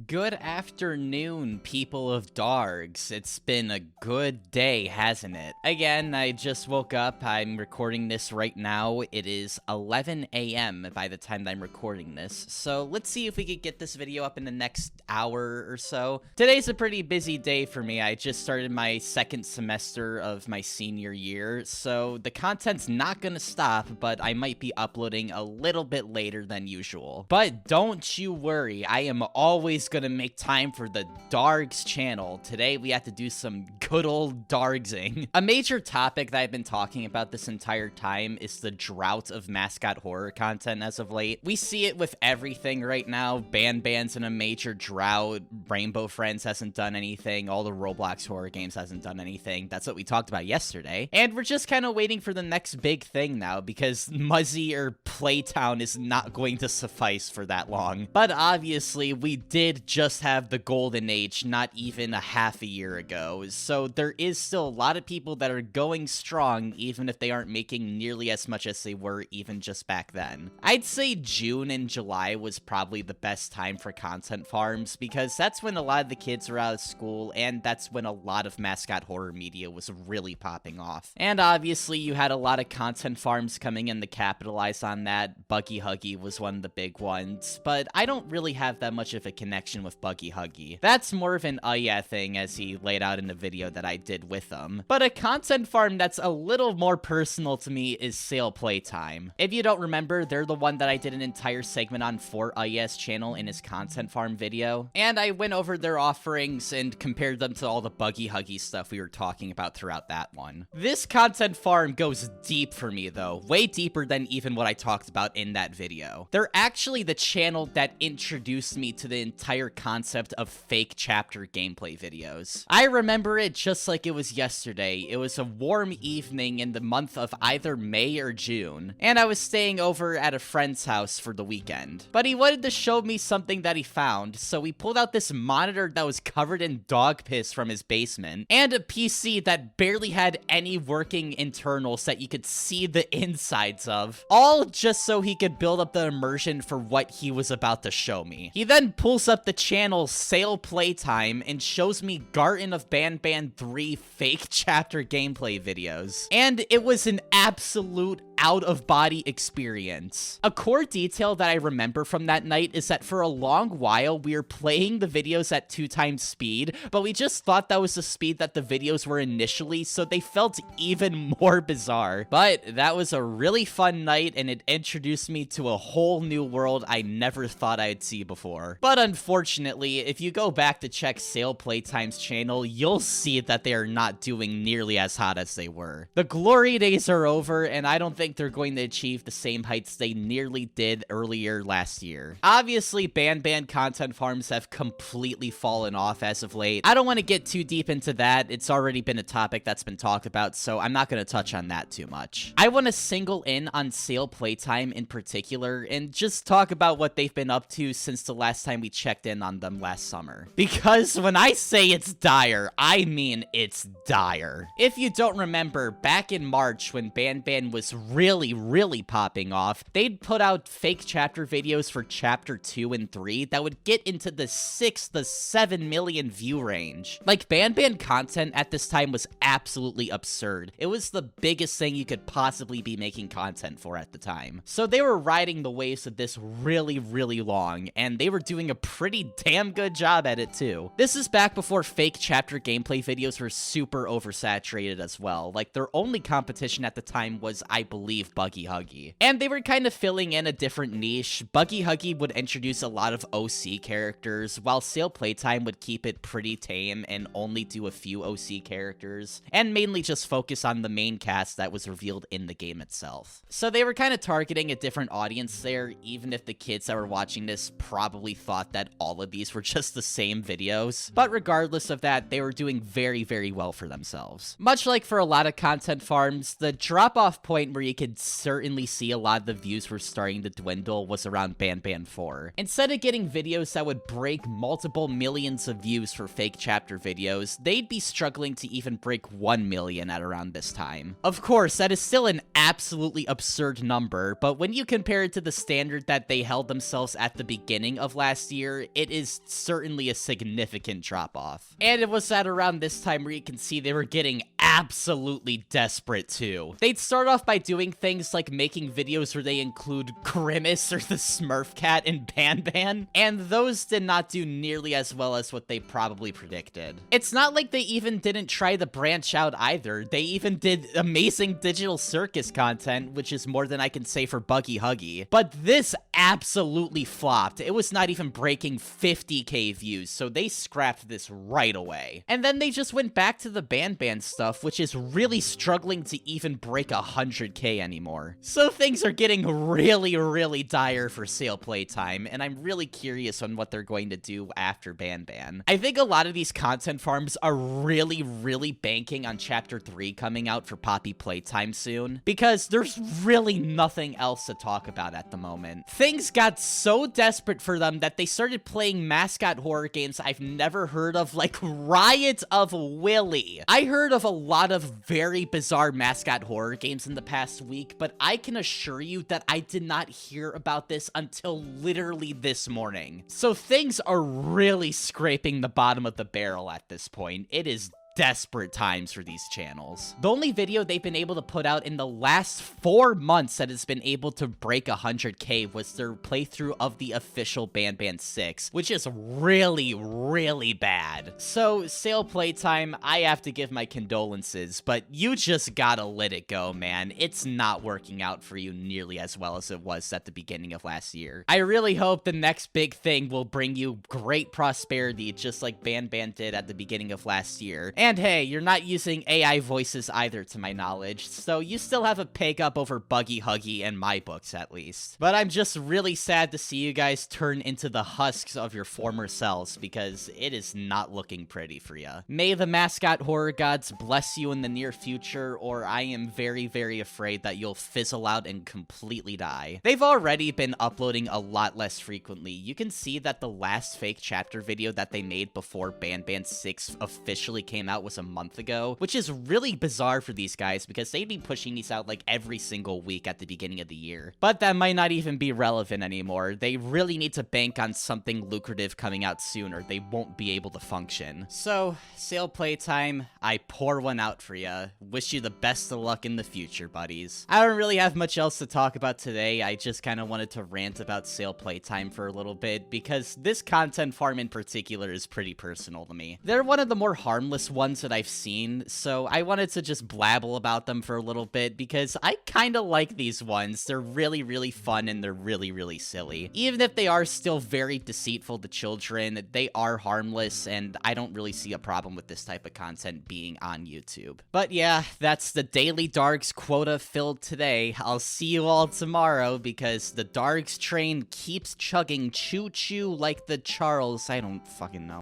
Good afternoon, people of Dargz. It's been a good day, hasn't it? Again, I just woke up. I'm recording this right now. It is 11 a.m. by the time that I'm recording this. So let's see if we could get this video up in the next hour or so. Today's a pretty busy day for me. I just started my second semester of my senior year, so the content's not gonna stop, but I might be uploading a little bit later than usual. But don't you worry, I am always gonna make time for the Dargz channel. Today we have to do some good old Dargzing. A major topic that I've been talking about this entire time is the drought of Mascot horror content as of late. We see it with everything right now. Ban's in a major drought. Rainbow Friends hasn't done anything. All the Roblox horror games hasn't done anything. That's what we talked about yesterday. And we're just kind of waiting for the next big thing now because Muzzy or Playtown is not going to suffice for that long. But obviously we did just have the golden age not even a half a year ago, so there is still a lot of people that are going strong even if they aren't making nearly as much as they were even just back then. I'd say June and July was probably the best time for content farms because that's when a lot of the kids are out of school and that's when a lot of Mascot horror media was really popping off. And obviously you had a lot of content farms coming in to capitalize on that. Buggy Huggy was one of the big ones, but I don't really have that much of a connection with Buggy Huggy. That's more of an yeah thing as he laid out in the video that I did with him. But a content farm that's a little more personal to me is Sale Playtime. If you don't remember, they're the one that I did an entire segment on for Yes channel in his content farm video. And I went over their offerings and compared them to all the Buggy Huggy stuff we were talking about throughout that one. This content farm goes deep for me though, way deeper than even what I talked about in that video. They're actually the channel that introduced me to the entire concept of fake chapter gameplay videos. I remember it just like it was yesterday. It was a warm evening in the month of either May or June, and I was staying over at a friend's house for the weekend. But he wanted to show me something that he found, so he pulled out this monitor that was covered in dog piss from his basement, and a PC that barely had any working internals that you could see the insides of, all just so he could build up the immersion for what he was about to show me. He then pulls up the channel Sale Playtime and shows me Garten of Ban 3 fake chapter gameplay videos. And it was an absolute out-of-body experience. A core detail that I remember from that night is that for a long while we were playing the videos at 2x speed, but we just thought that was the speed that the videos were initially, so they felt even more bizarre. But that was a really fun night and it introduced me to a whole new world I never thought I'd see before. But unfortunately, if you go back to check Sale Playtime's channel, you'll see that they are not doing nearly as hot as they were. The glory days are over and I don't think they're going to achieve the same heights they nearly did earlier last year. Obviously, Ban content farms have completely fallen off as of late. I don't want to get too deep into that. It's already been a topic that's been talked about, so I'm not going to touch on that too much. I want to single in on Sale Playtime in particular and just talk about what they've been up to since the last time we checked in on them last summer. Because when I say it's dire, I mean it's dire. If you don't remember, back in March when Ban was really popping off, they'd put out fake chapter videos for chapter 2 and 3 that would get into the 6 to 7 million view range. Like, Ban content at this time was absolutely absurd. It was the biggest thing you could possibly be making content for at the time. So they were riding the waves of this really long, and they were doing a pretty damn good job at it too. This is back before fake chapter gameplay videos were super oversaturated as well. Like, their only competition at the time was, I believe, Buggy Huggy. And they were kind of filling in a different niche. Buggy Huggy would introduce a lot of OC characters, while Sale Playtime would keep it pretty tame and only do a few OC characters, and mainly just focus on the main cast that was revealed in the game itself. So they were kind of targeting a different audience there, even if the kids that were watching this probably thought that all of these were just the same videos. But regardless of that, they were doing very well for themselves. Much like for a lot of content farms, the drop-off point where you could certainly see a lot of the views were starting to dwindle was around Ban 4. Instead of getting videos that would break multiple millions of views for fake chapter videos, they'd be struggling to even break 1 million at around this time. Of course, that is still an absolutely absurd number, but when you compare it to the standard that they held themselves at the beginning of last year, it is certainly a significant drop-off. And it was at around this time where you can see they were getting absolutely desperate too. They'd start off by doing things like making videos where they include Grimace or the Smurf Cat in Ban, and those did not do nearly as well as what they probably predicted. It's not like they even didn't try to branch out either. They even did amazing digital circus content, which is more than I can say for Buggy Huggy. But this absolutely flopped. It was not even breaking 50k views, so they scrapped this right away. And then they just went back to the Ban stuff, which is really struggling to even break 100k anymore. So things are getting really dire for Sale Playtime, and I'm really curious on what they're going to do after Ban. I think a lot of these content farms are really banking on Chapter 3 coming out for Poppy Playtime soon, because there's really nothing else to talk about at the moment. Things got so desperate for them that they started playing Mascot horror games I've never heard of, like Riot of Willy. I heard of a lot of very bizarre Mascot horror games in the past week, but I can assure you that I did not hear about this until literally this morning. So things are really scraping the bottom of the barrel at this point. It is desperate times for these channels. The only video they've been able to put out in the last 4 months that has been able to break 100k was their playthrough of the official Ban 6, which is really bad. So, Sale Playtime, I have to give my condolences, but you just gotta let it go, man. It's not working out for you nearly as well as it was at the beginning of last year. I really hope the next big thing will bring you great prosperity, just like Ban did at the beginning of last year. And hey, you're not using AI voices either, to my knowledge, so you still have a peg up over Buggy Huggy in my books, at least. But I'm just really sad to see you guys turn into the husks of your former selves, because it is not looking pretty for ya. May the Mascot horror gods bless you in the near future, or I am very afraid that you'll fizzle out and completely die. They've already been uploading a lot less frequently. You can see that the last fake chapter video that they made before Ban 6 officially came out was a month ago, which is really bizarre for these guys because they'd be pushing these out like every single week at the beginning of the year. But that might not even be relevant anymore. They really need to bank on something lucrative coming out soon or they won't be able to function. So, Sale Playtime, I pour one out for ya. Wish you the best of luck in the future, buddies. I don't really have much else to talk about today. I just kind of wanted to rant about Sale Playtime for a little bit because this content farm in particular is pretty personal to me. They're one of the more harmless ones that I've seen, so I wanted to just blabble about them for a little bit because I kind of like these ones. They're really fun and they're really silly. Even if they are still very deceitful to children, they are harmless and I don't really see a problem with this type of content being on YouTube. But yeah, that's the daily Dargz quota filled today. I'll see you all tomorrow because the Dargz train keeps chugging choo-choo like the Charles. I don't fucking know.